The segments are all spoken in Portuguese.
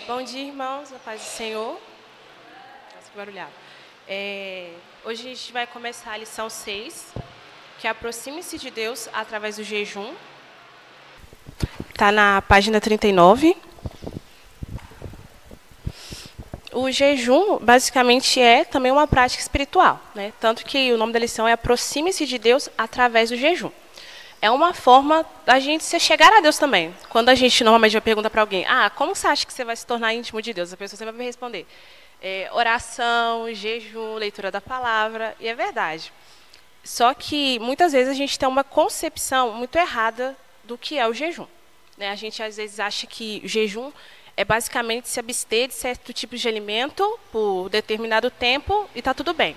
Bom dia, irmãos, na paz do Senhor. Nossa, que barulhado. Hoje a gente vai começar a lição 6, que é aproxime-se de Deus através do jejum. Está na página 39. O jejum, basicamente, é também uma prática espiritual, né? Tanto que o nome da lição é aproxime-se de Deus através do jejum. É uma forma da gente se chegar a Deus também. Quando a gente normalmente vai perguntar para alguém, como você acha que você vai se tornar íntimo de Deus? A pessoa sempre vai responder, oração, jejum, leitura da palavra, e é verdade. Só que muitas vezes a gente tem uma concepção muito errada do que é o jejum, né? A gente às vezes acha que o jejum é basicamente se abster de certo tipo de alimento por determinado tempo e está tudo bem.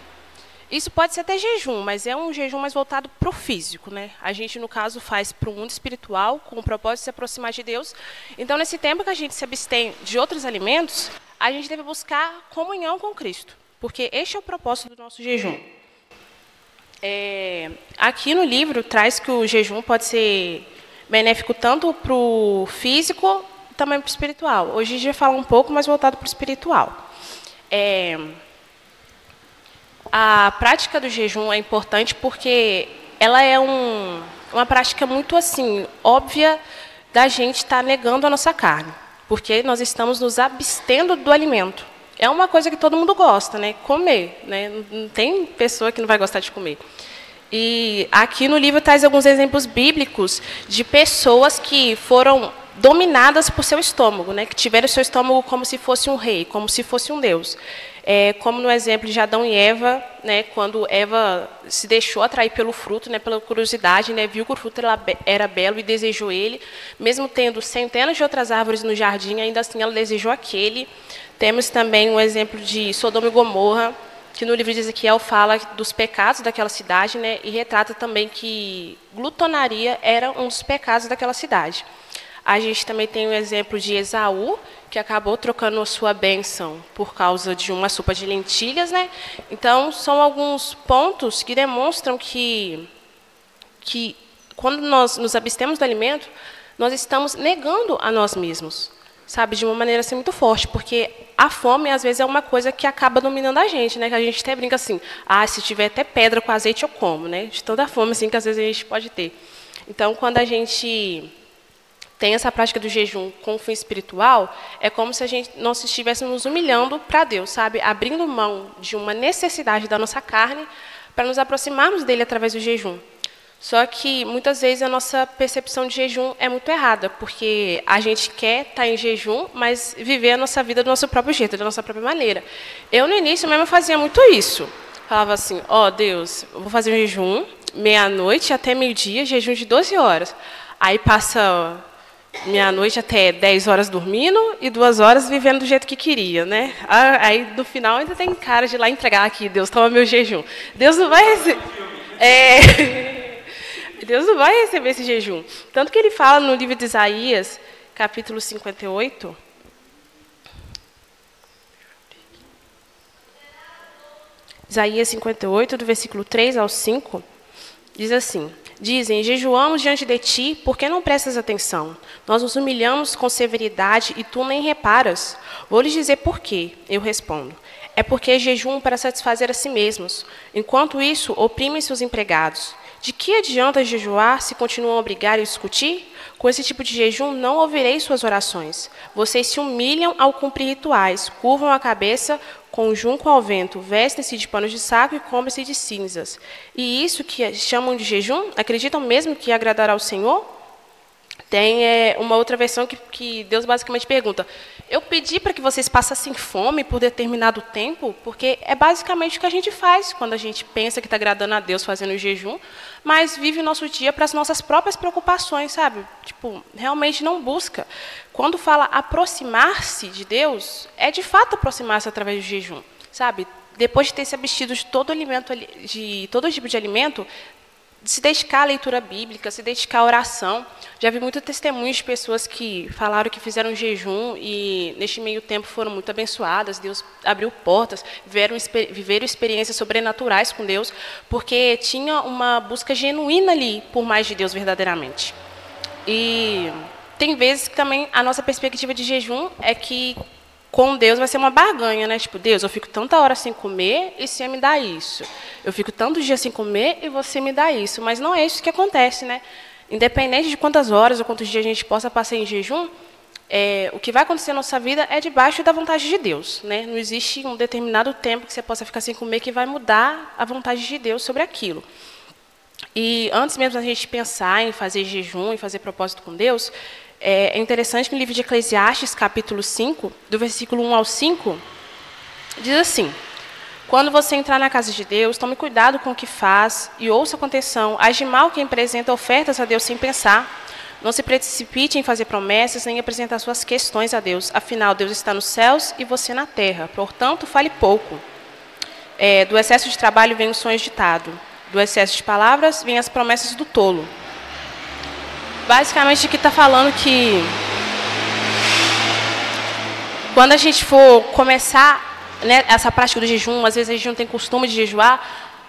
Isso pode ser até jejum, mas é um jejum mais voltado para o físico, né? A gente, no caso, faz para o mundo espiritual, com o propósito de se aproximar de Deus. Então, nesse tempo que a gente se abstém de outros alimentos, a gente deve buscar comunhão com Cristo, porque este é o propósito do nosso jejum. Aqui no livro traz que o jejum pode ser benéfico tanto para o físico também para o espiritual. Hoje a gente vai falar um pouco mais voltado para o espiritual. A prática do jejum é importante porque ela é uma prática muito assim óbvia da gente estar negando a nossa carne, porque nós estamos nos abstendo do alimento. É uma coisa que todo mundo gosta, né? Comer, né? Não tem pessoa que não vai gostar de comer. E aqui no livro traz alguns exemplos bíblicos de pessoas que foram dominadas por seu estômago, né? Que tiveram seu estômago como se fosse um rei, como se fosse um deus. Como no exemplo de Adão e Eva, né? Quando Eva se deixou atrair pelo fruto, né? Pela curiosidade, né? Viu que o fruto era belo e desejou ele, mesmo tendo centenas de outras árvores no jardim, ainda assim ela desejou aquele. Temos também um exemplo de Sodoma e Gomorra, que no livro de Ezequiel fala dos pecados daquela cidade, né, e retrata também que glutonaria era um dos pecados daquela cidade. A gente também tem o exemplo de Esaú, que acabou trocando a sua bênção por causa de uma sopa de lentilhas, né? Então, são alguns pontos que demonstram que quando nós nos abstemos do alimento, nós estamos negando a nós mesmos, sabe, de uma maneira assim muito forte, porque a fome às vezes é uma coisa que acaba dominando a gente, né? Que a gente até brinca assim, se tiver até pedra com azeite eu como, né? De toda a fome assim que às vezes a gente pode ter. Então, quando a gente tem essa prática do jejum com o fim espiritual, é como se nós estivéssemos nos humilhando para Deus, sabe? Abrindo mão de uma necessidade da nossa carne para nos aproximarmos dele através do jejum. Só que, muitas vezes, a nossa percepção de jejum é muito errada, porque a gente quer estar em jejum, mas viver a nossa vida do nosso próprio jeito, da nossa própria maneira. Eu, no início, mesmo fazia muito isso. Falava assim, Deus, eu vou fazer um jejum, meia-noite até meio-dia, jejum de 12 horas. Aí passa meia-noite até 10 horas dormindo e 2 horas vivendo do jeito que queria, né? Aí, no final, ainda tem cara de ir lá entregar aqui, Deus, toma meu jejum. Deus não vai receber... Deus não vai receber esse jejum. Tanto que ele fala no livro de Isaías, capítulo 58. Isaías 58, do versículo 3 ao 5, diz assim: Dizem, jejuamos diante de ti, por que não prestas atenção? Nós nos humilhamos com severidade e tu nem reparas. Vou lhes dizer por quê. Eu respondo. É porque jejum para satisfazer a si mesmos. Enquanto isso, oprimem seus empregados. De que adianta jejuar se continuam a brigar e discutir? Com esse tipo de jejum não ouvirei suas orações. Vocês se humilham ao cumprir rituais, curvam a cabeça com o junco ao vento, vestem-se de panos de saco e cobrem-se de cinzas. E isso que chamam de jejum, acreditam mesmo que agradará ao Senhor? Tem uma outra versão que Deus basicamente pergunta, eu pedi para que vocês passassem fome por determinado tempo, porque é basicamente o que a gente faz quando a gente pensa que está agradando a Deus fazendo o jejum, mas vive o nosso dia para as nossas próprias preocupações, sabe? Tipo, realmente não busca. Quando fala aproximar-se de Deus, é de fato aproximar-se através do jejum, sabe? Depois de ter se abstido de todo tipo de alimento, se dedicar à leitura bíblica, se dedicar à oração. Já vi muitos testemunhos de pessoas que falaram que fizeram jejum e, neste meio tempo, foram muito abençoadas. Deus abriu portas, viveram experiências sobrenaturais com Deus, porque tinha uma busca genuína ali por mais de Deus verdadeiramente. E tem vezes que também a nossa perspectiva de jejum é que com Deus vai ser uma barganha, né? Tipo, Deus, eu fico tanta hora sem comer e você me dá isso. Eu fico tantos dias sem comer e você me dá isso. Mas não é isso que acontece, né? Independente de quantas horas ou quantos dias a gente possa passar em jejum, o que vai acontecer na nossa vida é debaixo da vontade de Deus, né? Não existe um determinado tempo que você possa ficar sem comer que vai mudar a vontade de Deus sobre aquilo. E antes mesmo da gente pensar em fazer jejum e fazer propósito com Deus, é interessante que no livro de Eclesiastes, capítulo 5, do versículo 1 ao 5, diz assim: quando você entrar na casa de Deus, tome cuidado com o que faz e ouça com atenção. Age mal quem apresenta ofertas a Deus sem pensar. Não se precipite em fazer promessas nem apresentar suas questões a Deus. Afinal, Deus está nos céus e você na terra. Portanto, fale pouco. Do excesso de trabalho vem os sonhos ditados. Do excesso de palavras vêm as promessas do tolo. Basicamente, aqui está falando que quando a gente for começar, né, essa prática do jejum, às vezes a gente não tem costume de jejuar,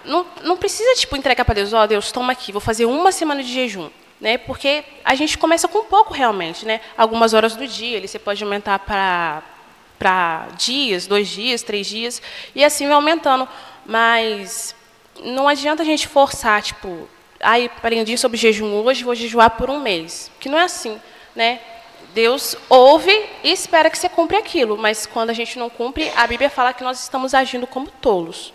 não precisa entregar para Deus, Deus, toma aqui, vou fazer uma semana de jejum. Né, porque a gente começa com pouco realmente. Né, algumas horas do dia, você pode aumentar para dias, 2 dias, 3 dias, e assim vai aumentando. Mas não adianta a gente forçar, aprendi sobre jejum hoje, vou jejuar por 1 mês. Que não é assim, né? Deus ouve e espera que você cumpra aquilo, mas quando a gente não cumpre, a Bíblia fala que nós estamos agindo como tolos.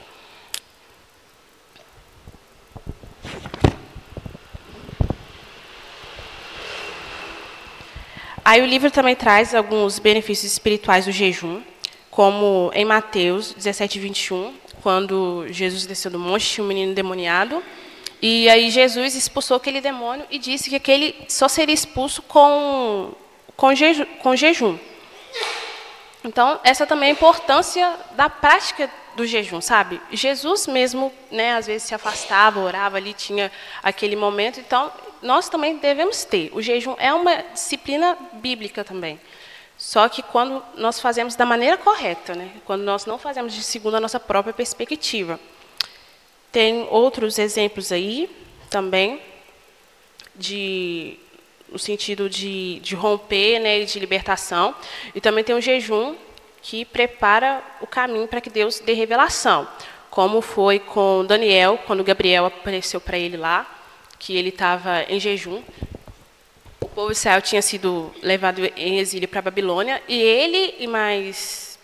Aí o livro também traz alguns benefícios espirituais do jejum, como em Mateus 17, 21, quando Jesus desceu do monte, tinha um menino endemoniado, e aí Jesus expulsou aquele demônio e disse que aquele só seria expulso com jejum. Então, essa também é a importância da prática do jejum, sabe? Jesus mesmo, né, às vezes se afastava, orava ali, tinha aquele momento. Então, nós também devemos ter. O jejum é uma disciplina bíblica também. Só que quando nós fazemos da maneira correta, né? Quando nós não fazemos segundo a nossa própria perspectiva. Tem outros exemplos aí também, no sentido de romper, né, de libertação. E também tem o jejum que prepara o caminho para que Deus dê revelação. Como foi com Daniel, quando Gabriel apareceu para ele lá, que ele estava em jejum. O povo de Israel tinha sido levado em exílio para a Babilônia, e ele e mais,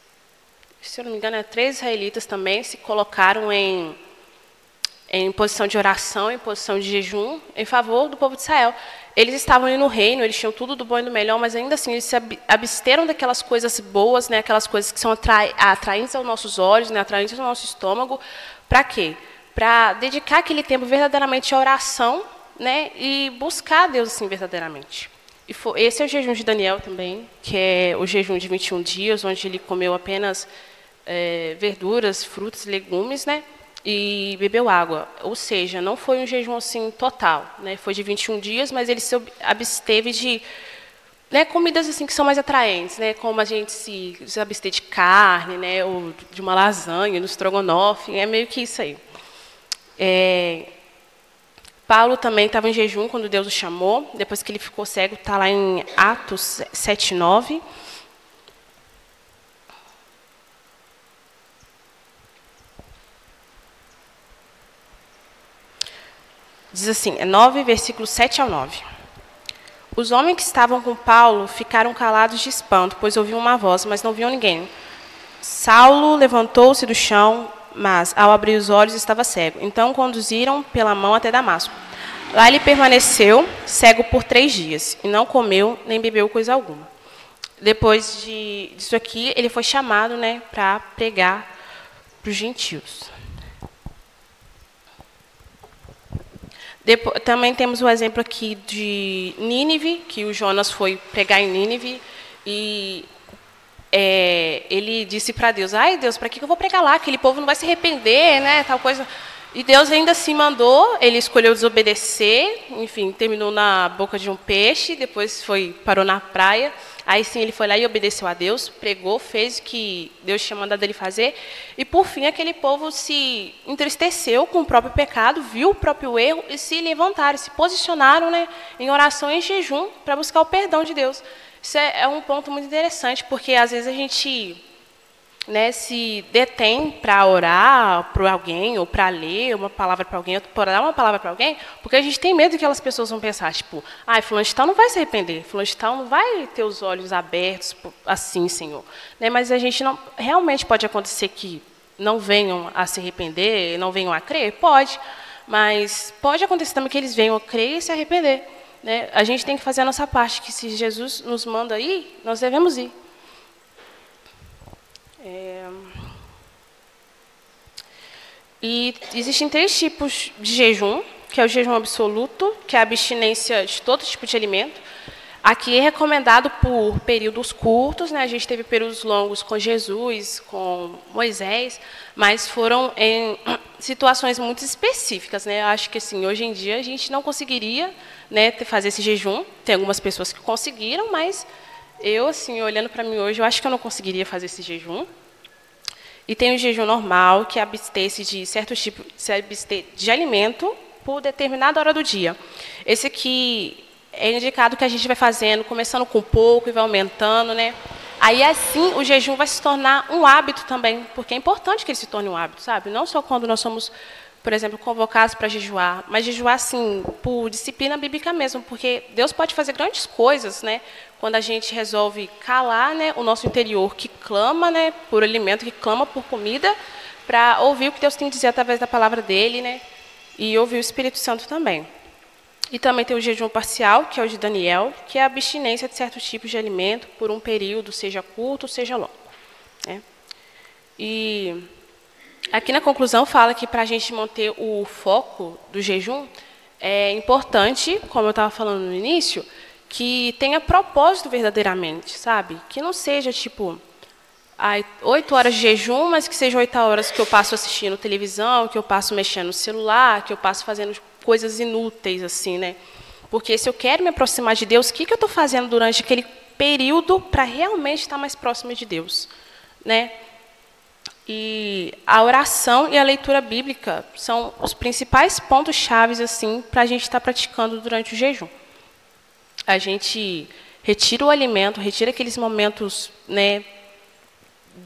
se eu não me engano, 3 israelitas também se colocaram em posição de oração, em posição de jejum, em favor do povo de Israel. Eles estavam ali no reino, eles tinham tudo do bom e do melhor, mas ainda assim eles se absteram daquelas coisas boas, né, aquelas coisas que são atraentes aos nossos olhos, né, atraentes ao nosso estômago. Para quê? Para dedicar aquele tempo verdadeiramente à oração, né, e buscar a Deus assim verdadeiramente. Esse é o jejum de Daniel também, que é o jejum de 21 dias, onde ele comeu apenas verduras, frutas, legumes, né, e bebeu água. Ou seja, não foi um jejum assim total, né, foi de 21 dias, mas ele se absteve de, né, comidas assim que são mais atraentes, né, como a gente se abster de carne, né, ou de uma lasanha, no estrogonofe, é meio que isso aí. Paulo também estava em jejum quando Deus o chamou, depois que ele ficou cego, está lá em Atos 7, 9. Diz assim, 9, versículos 7 ao 9. Os homens que estavam com Paulo ficaram calados de espanto, pois ouviam uma voz, mas não viam ninguém. Saulo levantou-se do chão, mas, ao abrir os olhos, estava cego. Então, conduziram pela mão até Damasco. Lá ele permaneceu cego por 3 dias, e não comeu nem bebeu coisa alguma. Depois disso aqui, ele foi chamado, né, para pregar para os gentios. Também temos o exemplo aqui de Nínive, que o Jonas foi pregar em Nínive, e ele disse para Deus, ai Deus, para que eu vou pregar lá? Aquele povo não vai se arrepender, né, tal coisa. E Deus ainda assim mandou, ele escolheu desobedecer, enfim, terminou na boca de um peixe, depois parou na praia. Aí sim ele foi lá e obedeceu a Deus, pregou, fez o que Deus tinha mandado ele fazer. E por fim aquele povo se entristeceu com o próprio pecado, viu o próprio erro e se levantaram, se posicionaram, né, em oração e em jejum para buscar o perdão de Deus. Isso é um ponto muito interessante, porque às vezes a gente, né, se detém para orar para alguém, ou para ler uma palavra para alguém, ou para dar uma palavra para alguém, porque a gente tem medo que aquelas pessoas vão pensar, tipo, fulano de tal não vai se arrepender, fulano de tal não vai ter os olhos abertos assim, Senhor. Né, mas a gente não, realmente pode acontecer que não venham a se arrepender, não venham a crer? Pode, mas pode acontecer também que eles venham a crer e se arrepender. Né? A gente tem que fazer a nossa parte, que se Jesus nos manda ir, nós devemos ir. E existem 3 tipos de jejum, que é o jejum absoluto, que é a abstinência de todo tipo de alimento. Aqui é recomendado por períodos curtos, né? A gente teve períodos longos com Jesus, com Moisés, mas foram em situações muito específicas, né? Eu acho que assim, hoje em dia a gente não conseguiria, né, fazer esse jejum. Tem algumas pessoas que conseguiram, mas eu, assim, olhando para mim hoje, eu acho que eu não conseguiria fazer esse jejum. E tem o jejum normal, que abster-se de certos tipos, se abster de alimento por determinada hora do dia. Esse aqui é indicado que a gente vai fazendo, começando com pouco e vai aumentando, né? Aí, assim, o jejum vai se tornar um hábito também, porque é importante que ele se torne um hábito, sabe? Não só quando nós somos, por exemplo, convocados para jejuar, mas jejuar, assim, por disciplina bíblica mesmo, porque Deus pode fazer grandes coisas, né? Quando a gente resolve calar, né, o nosso interior que clama, né, por alimento, que clama por comida, para ouvir o que Deus tem a dizer através da palavra dele, né? E ouvir o Espírito Santo também. E também tem o jejum parcial, que é o de Daniel, que é a abstinência de certos tipos de alimento por um período, seja curto, seja longo. Né? E aqui na conclusão fala que para a gente manter o foco do jejum, é importante, como eu estava falando no início, que tenha propósito verdadeiramente, sabe? Que não seja tipo 8 horas de jejum, mas que seja 8 horas que eu passo assistindo televisão, que eu passo mexendo no celular, que eu passo fazendo coisas inúteis, assim, né? Porque se eu quero me aproximar de Deus, o que eu estou fazendo durante aquele período para realmente estar mais próximo de Deus, né? E a oração e a leitura bíblica são os principais pontos chaves, assim, para a gente estar praticando durante o jejum. A gente retira o alimento, retira aqueles momentos, né,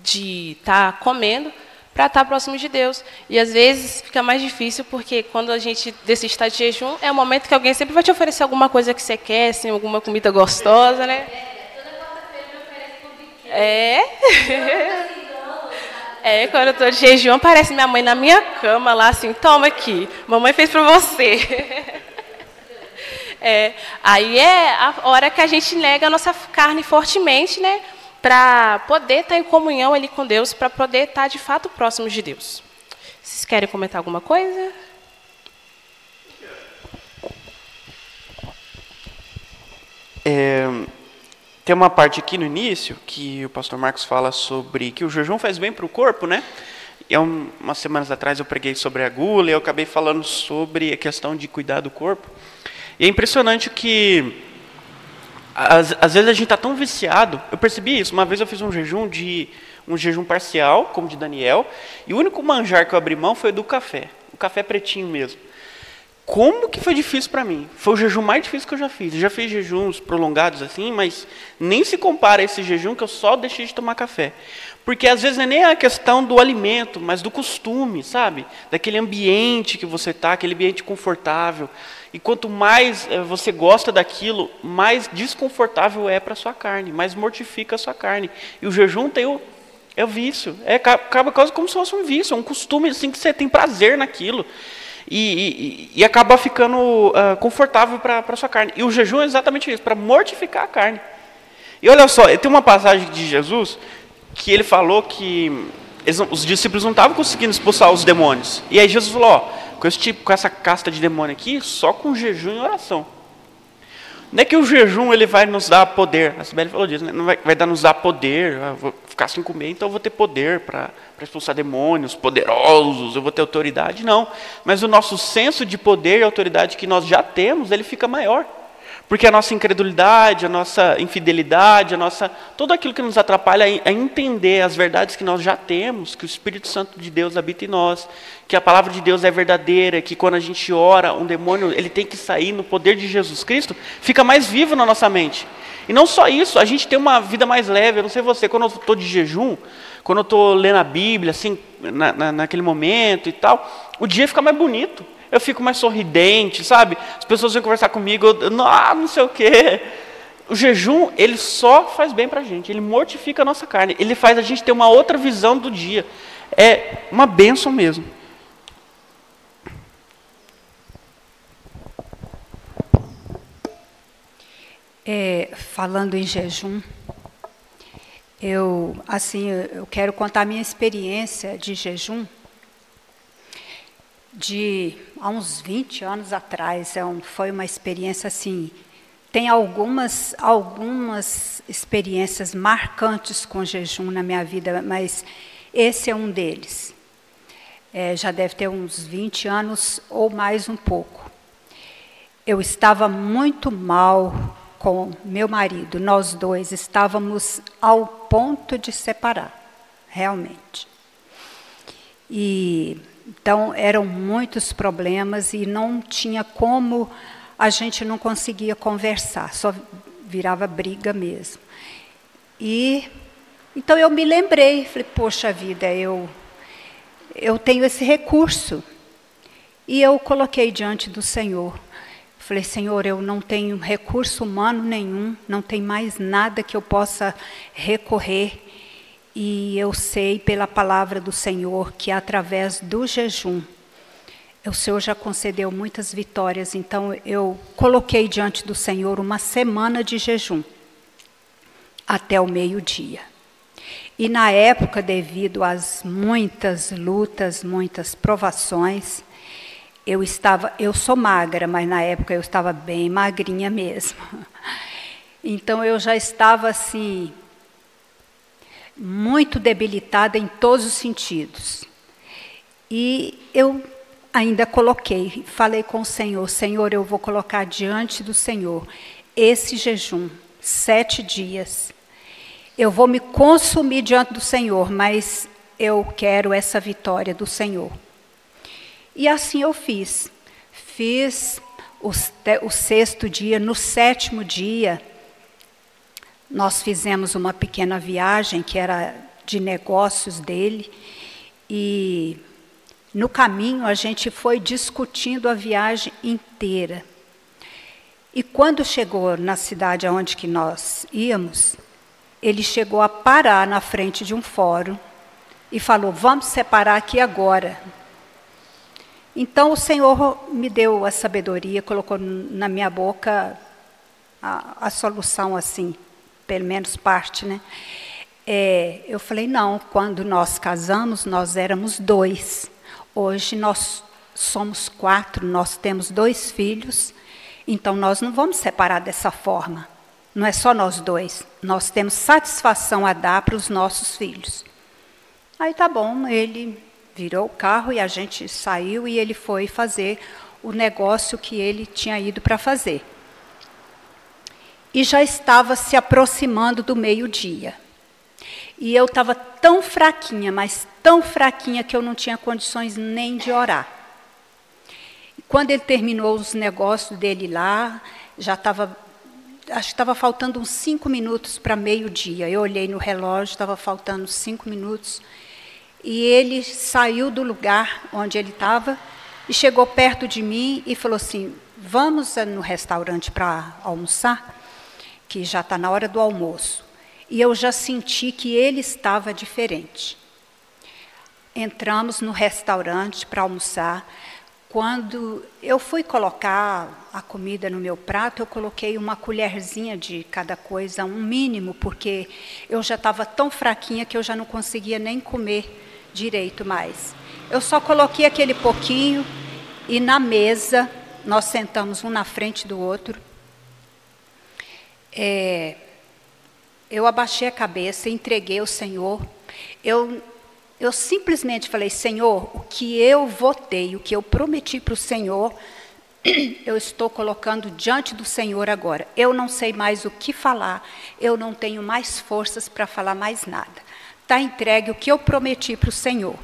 de estar comendo, para estar próximo de Deus. E, às vezes, fica mais difícil, porque quando a gente decide estar de jejum, é o momento que alguém sempre vai te oferecer alguma coisa que você quer, assim, alguma comida gostosa, né? Toda quarta-feira me oferece pão de queijo. Quando eu estou de jejum, aparece minha mãe na minha cama, lá, assim, toma aqui, mamãe fez para você. Aí é a hora que a gente nega a nossa carne fortemente, né? Para poder estar em comunhão ali com Deus, para poder estar, de fato, próximo de Deus. Vocês querem comentar alguma coisa? Tem uma parte aqui no início, que o pastor Marcos fala sobre que o jejum faz bem para o corpo, né? E umas semanas atrás eu preguei sobre a gula, e eu acabei falando sobre a questão de cuidar do corpo. E é impressionante que às vezes a gente está tão viciado. Eu percebi isso. Uma vez eu fiz um jejum parcial, como de Daniel, e o único manjar que eu abri mão foi o do café. O café pretinho mesmo. Como que foi difícil para mim? Foi o jejum mais difícil que eu já fiz. Eu já fiz jejuns prolongados assim, mas nem se compara a esse jejum que eu só deixei de tomar café. Porque às vezes não é nem a questão do alimento, mas do costume, sabe? Daquele ambiente que você está, aquele ambiente confortável. E quanto mais você gosta daquilo, mais desconfortável é para a sua carne, mais mortifica a sua carne. E o jejum tem o vício. Acaba quase como se fosse um vício, é um costume assim que você tem prazer naquilo. E acaba ficando confortável para a sua carne. E o jejum é exatamente isso, para mortificar a carne. E olha só, tem uma passagem de Jesus que ele falou que os discípulos não estavam conseguindo expulsar os demônios. E aí Jesus falou, com essa casta de demônio aqui, só com jejum e oração. Não é que o jejum ele vai nos dar poder. A Sibeli falou disso, né? Não vai nos dar poder. Eu vou ficar sem comer, então eu vou ter poder para expulsar demônios poderosos, eu vou ter autoridade. Não. Mas o nosso senso de poder e autoridade que nós já temos, ele fica maior. Porque a nossa incredulidade, a nossa infidelidade, tudo aquilo que nos atrapalha a entender as verdades que nós já temos, que o Espírito Santo de Deus habita em nós, que a palavra de Deus é verdadeira, que quando a gente ora, um demônio ele tem que sair no poder de Jesus Cristo, fica mais vivo na nossa mente. E não só isso, a gente tem uma vida mais leve. Eu não sei você, quando eu estou de jejum, quando eu estou lendo a Bíblia, assim, naquele momento e tal, o dia fica mais bonito. Eu fico mais sorridente, sabe? As pessoas vêm conversar comigo, não sei o quê. O jejum, ele só faz bem pra gente, ele mortifica a nossa carne, ele faz a gente ter uma outra visão do dia. É uma bênção mesmo. Falando em jejum, eu quero contar a minha experiência de jejum há uns 20 anos atrás. Foi uma experiência assim, tem algumas experiências marcantes com jejum na minha vida, mas esse é um deles. Já deve ter uns 20 anos ou mais um pouco. Eu estava muito mal com meu marido, nós dois estávamos ao ponto de separar, realmente. Então, eram muitos problemas e não tinha como, a gente não conseguia conversar, só virava briga mesmo. Então eu me lembrei, falei, poxa vida, eu tenho esse recurso. E eu coloquei diante do Senhor. Falei, Senhor, eu não tenho recurso humano nenhum, não tem mais nada que eu possa recorrer. E eu sei pela palavra do Senhor que através do jejum, o Senhor já concedeu muitas vitórias. Então eu coloquei diante do Senhor uma semana de jejum, até o meio-dia. E na época, devido às muitas lutas, muitas provações, eu sou magra, mas na época eu estava bem magrinha mesmo. Então eu já estava assim, muito debilitada em todos os sentidos. E eu ainda falei com o Senhor, Senhor, eu vou colocar diante do Senhor esse jejum, 7 dias. Eu vou me consumir diante do Senhor, mas eu quero essa vitória do Senhor. E assim eu fiz. Fiz o 6º dia. No 7º dia, nós fizemos uma pequena viagem, que era de negócios dele. E no caminho, a gente foi discutindo a viagem inteira. E quando chegou na cidade onde que nós íamos, ele chegou a parar na frente de um fórum e falou, vamos separar aqui agora. Então o Senhor me deu a sabedoria, colocou na minha boca a solução assim, pelo menos parte, né? Eu falei, não, quando nós casamos, nós éramos 2. Hoje nós somos 4, nós temos 2 filhos, então nós não vamos separar dessa forma. Não é só nós 2, nós temos satisfação a dar para os nossos filhos. Aí tá bom, ele virou o carro e a gente saiu e ele foi fazer o negócio que ele tinha ido para fazer. E já estava se aproximando do meio-dia. E eu estava tão fraquinha, mas tão fraquinha que eu não tinha condições nem de orar. E quando ele terminou os negócios dele lá, já estava, acho que estava faltando uns 5 minutos para meio-dia. Eu olhei no relógio, estava faltando 5 minutos. E ele saiu do lugar onde ele estava e chegou perto de mim e falou assim, vamos no restaurante para almoçar, que já está na hora do almoço. E eu já senti que ele estava diferente. Entramos no restaurante para almoçar. Quando eu fui colocar a comida no meu prato, eu coloquei uma colherzinha de cada coisa, um mínimo, porque eu já estava tão fraquinha que eu já não conseguia nem comer direito mais. Eu só coloquei aquele pouquinho e na mesa, nós sentamos um na frente do outro. Eu abaixei a cabeça, entreguei ao Senhor. Eu simplesmente falei, Senhor, o que eu votei, o que eu prometi para o Senhor, eu estou colocando diante do Senhor agora. Eu não sei mais o que falar, eu não tenho mais forças para falar mais nada. Está entregue o que eu prometi para o Senhor.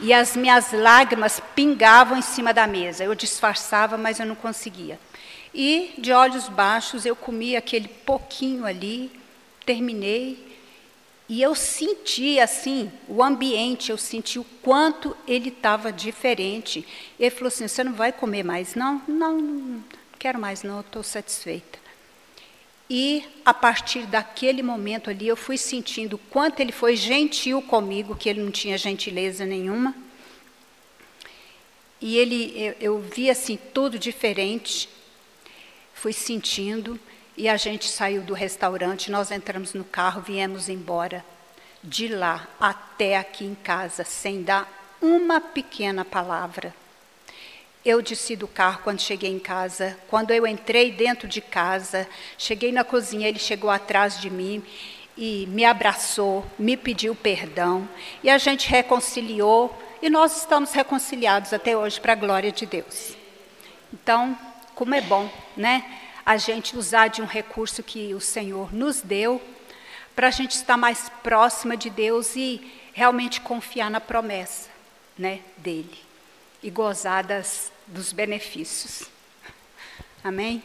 E as minhas lágrimas pingavam em cima da mesa. Eu disfarçava, mas eu não conseguia. E, de olhos baixos, eu comi aquele pouquinho ali, terminei. E eu senti, assim, o ambiente, eu senti o quanto ele estava diferente. Ele falou assim, você não vai comer mais? Não, não quero mais não, estou satisfeita. E, a partir daquele momento ali, eu fui sentindo o quanto ele foi gentil comigo, que ele não tinha gentileza nenhuma. E eu vi, assim, tudo diferente. Fui sentindo, e a gente saiu do restaurante, nós entramos no carro, viemos embora. De lá até aqui em casa, sem dar uma pequena palavra. Eu desci do carro quando cheguei em casa. Quando eu entrei dentro de casa, cheguei na cozinha, ele chegou atrás de mim e me abraçou, me pediu perdão. E a gente reconciliou e nós estamos reconciliados até hoje, para a glória de Deus. Então, como é bom, né? A gente usar de um recurso que o Senhor nos deu para a gente estar mais próxima de Deus e realmente confiar na promessa, né, dele. E gozar dos benefícios. Amém?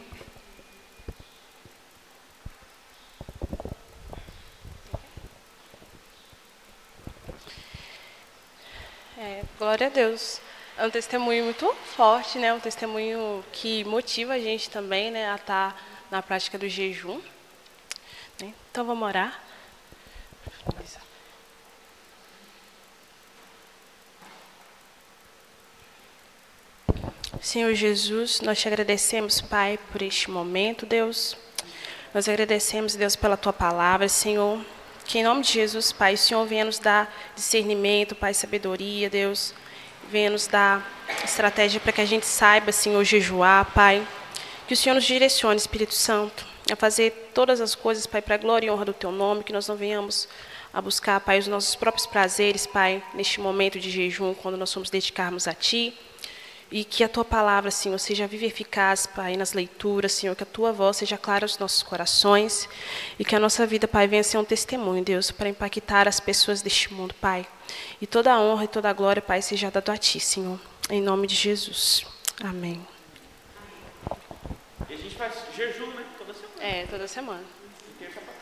Glória a Deus. É um testemunho muito forte, né? Um testemunho que motiva a gente também, né, a estar na prática do jejum. Então, vamos orar. Senhor Jesus, nós te agradecemos, Pai, por este momento, Deus. Nós agradecemos, Deus, pela Tua palavra, Senhor. Que em nome de Jesus, Pai, o Senhor venha nos dar discernimento, Pai, sabedoria, Deus. Venha nos dar estratégia para que a gente saiba, Senhor, jejuar, Pai. Que o Senhor nos direcione, Espírito Santo, a fazer todas as coisas, Pai, para a glória e honra do Teu nome. Que nós não venhamos a buscar, Pai, os nossos próprios prazeres, Pai, neste momento de jejum, quando nós vamos dedicarmos a Ti. E que a Tua palavra, Senhor, seja viva e eficaz, Pai, nas leituras, Senhor, que a Tua voz seja clara aos nossos corações e que a nossa vida, Pai, venha ser um testemunho, Deus, para impactar as pessoas deste mundo, Pai. E toda a honra e toda a glória, Pai, seja dado a Ti, Senhor, em nome de Jesus. Amém. E a gente faz jejum, né? Toda semana. Toda semana. Terça-feira.